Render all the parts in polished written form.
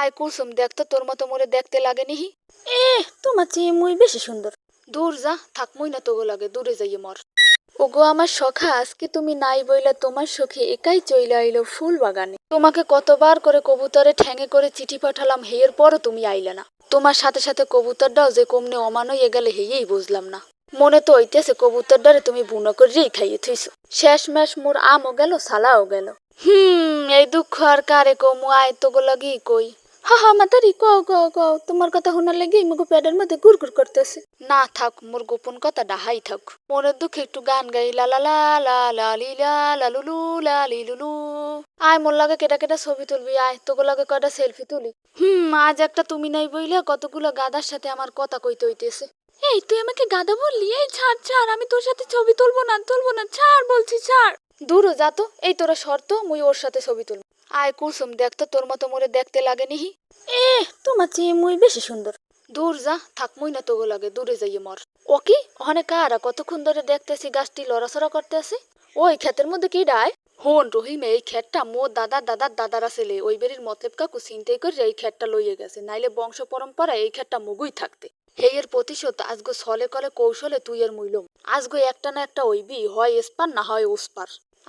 আয় কুলসুম, দেখ তো তোর মতো মোরে দেখতে লাগে নিহি। এ তোমার চেয়ে মুই বেশি সুন্দর। দূর যা, থাকমই না তোগো লাগে, দূরে যাইয়ে মর। ওগো আমার সখা, আজকে তুমি নাই বইলা তোমার সখী একাই চইলা আইলো ফুল বাগানে। তোমাকে কতবার করে কবুতরে ঠ্যাঙে করে চিঠি পাঠালাম, হেয়ের পরও তুমি আইলে না। তোমার সাথে সাথে কবুতরটাও যে কমনে অমান হইয়া গেলে হেয়েই বুঝলাম না। মনে তো হইতেছে কবুতরটারে তুমি বুনো করেই খাইয়ে থইছো। শেষ ম্যাশ মোর আমও গেল, সালাও গেল। এই দুঃখ আর কারে কমু, আয় তোগো লাগি কই। হা হা মাতারি, কও কও কও, তোমার কথা শোনার লেগে মগো পেটের মধ্যে গুড়গুড় করতেছে। না থাক, মোর গোপন কথা ডাহাই থাক। মনের দুঃখে একটু গান গাই, লা লা লা লা লা লি লা লা লুলু লা লি লুলু। আয় মোর লাগে কেটা কেটা ছবি তুলবি, আয় তোগো লাগে কয়টা সেলফি তুলি। আজ একটা তুমি নাই বইলা কতগুলো গাদার সাথে আমার কথা কইতে হইতেছে। এই তুই আমাকে গাদা বললি? এই ছাড় ছাড়, আমি তোর সাথে ছবি তুলবো না তুলবো না, ছাড় বলছি ছাড়। দূরও যা তো, এই তোরা শর্ত, মুই ওর সাথে ছবি তুলব। আয় কুলসুম, দেখ তো তোর মতো মোরে দেখতে লাগে নিহি। এ তোমার চেয়ে মুই বেশি সুন্দর। দূর যা, থাকমই না তোগো লাগে, দূরে যাইয়ে মর। ও কি ওখানে কারা কতক্ষণ ধরে দেখতেছি গাছটি লড়াছড়া করতেছে। ওই ক্ষেতের মধ্যে কি ডায়? হন রহিম, এই ক্ষেতটা মোর দাদার দাদার দাদারা ছেলে ওই বেরির মতলেব কাকু চিন্তাই করে এই ক্ষেতটা লইয়ে গেছে, নাইলে বংশ পরম্পরা এই ক্ষেতটা মুগুই থাকতে। হেয়ের প্রতিশোধ আজগো ছলে কলে কৌশলে তুই এর মুইলম। আজগো একটা না একটা ওইবি, হয় এসপার না হয় ওসপার।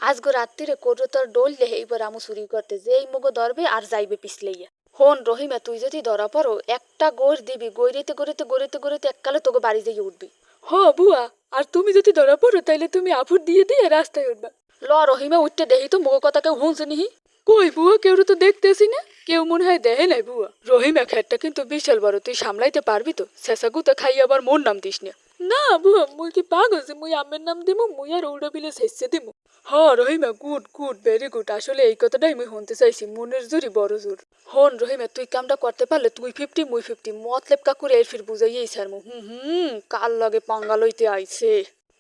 আজগো রাত্রিরে কোটোতর ডোল দে এইবার আমু চুরি করতে, যে এই মুগো ধরবে আর যাইবে পিছলাইয়া। হন রহিমা, তুই যদি ধরা পড়ো একটা গোড় দিবি, গড়িতে গড়িতে গড়িতে গড়িতে এককালে তোকে বাড়ি যেয়ে উঠবি। হ বুয়া, আর তুমি যদি ধরা পড়ো তাইলে তুমি আফুর দিয়ে দিয়ে রাস্তায় উঠবা। ল রহিমা, উঠতে দেহি তো মুগো কথা কেউ হুঁছে নিহি। কই বুয়া, কেউ তো দেখতেছি না, কেউ মনে হয় দেহে নাই বুয়া। রহিমা খেতটা কিন্তু বিশাল বড়, তুই সামলাইতে পারবি তো? শেষাগুতা খাই আবার মোর নাম দিস না। না বুয়া, মুই কি পাগল যে মুই আমের নাম দিমু, মুই আর উড়া বিলে শেষে দিমু। হ Rahima, good good, very good, আসলে এই কথাটাই মুই শুনতে চাইছি, মনের জোরই বড় জোর। হন রহিমা, তুই কামটা করতে পারলে তুই 50 মুই 50, মতলেব কাকুর এর ফির বুঝাইয়েই ছাড়মু। কাল লাগে পাঙ্গা লইতে আইছে।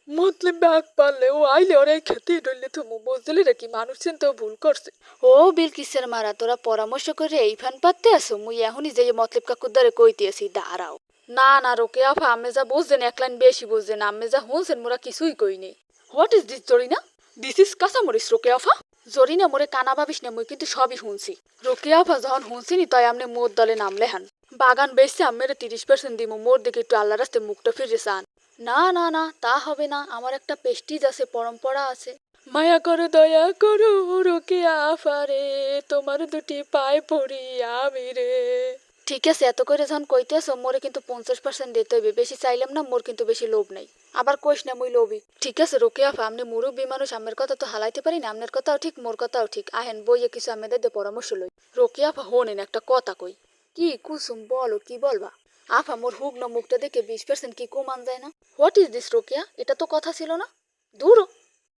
মতলব বাঘ পারলে ও আইলে ওর এই খেতে ডইলে তুমি বুঝলি রে কি মানুষ চিন্তাও ভুল করছে। ও বিলকিসের মারা, তোরা পরামর্শ করে এই ফান পাততে আসো, মুই এখনই যাই মতলেব কাকুর দ্বারে কইতে আসি, দাঁড়াও। না না রোকে আফা, আমি যা বুঝছেন এক লাইন বেশি বুঝছেন, আমি যা শুনছেন মোরা কিছুই কইনি। What is this Zarina? This is কাঁচামরিচ রোকে আফা। জরিনা, মোরে কানা ভাবিস না, মুই কিন্তু সবই শুনছি। রোকে আফা, যখন শুনছিনি তাই আপনি মোর দলে নামলে হান। বাগান বেচছে আমের 30% দিমু, মোর দিকে একটু আল্লাহ রাস্তে মুখটা ফিরে চান। না না না, তা হবে না, আমার একটা পেস্টিজ আছে, পরম্পরা আছে। মায়া করো দয়া করো রোকে আফারে, তোমার দুটি পায়ে পড়ি আমি রে। ঠিক আছে, এত করে যখন কইতেছো মোরে কিন্তু 50% দিতে হইবে, বেশি চাইলাম না, মোর কিন্তু বেশি লোভ নাই। আবার কইস না মুই লোভী। ঠিক আছে রোকে আফা, আপনি মুরব্বী মানুষ, আমের কথা তো হালাইতে পারি না, আপনার কথাও ঠিক মোর কথাও ঠিক, আহেন বইয়ে কিছু আমাদের পরামর্শ লই। রোকে আফা হোনেন, একটা কথা কই। কি কুসুম, বলো কি বলবা। আফা, মোর হুগ্ন মুখটা দেখে 20% কি কমান যায় না? হোয়াট ইজ দিস রোকেয়া, এটা তো কথা ছিল না। দূর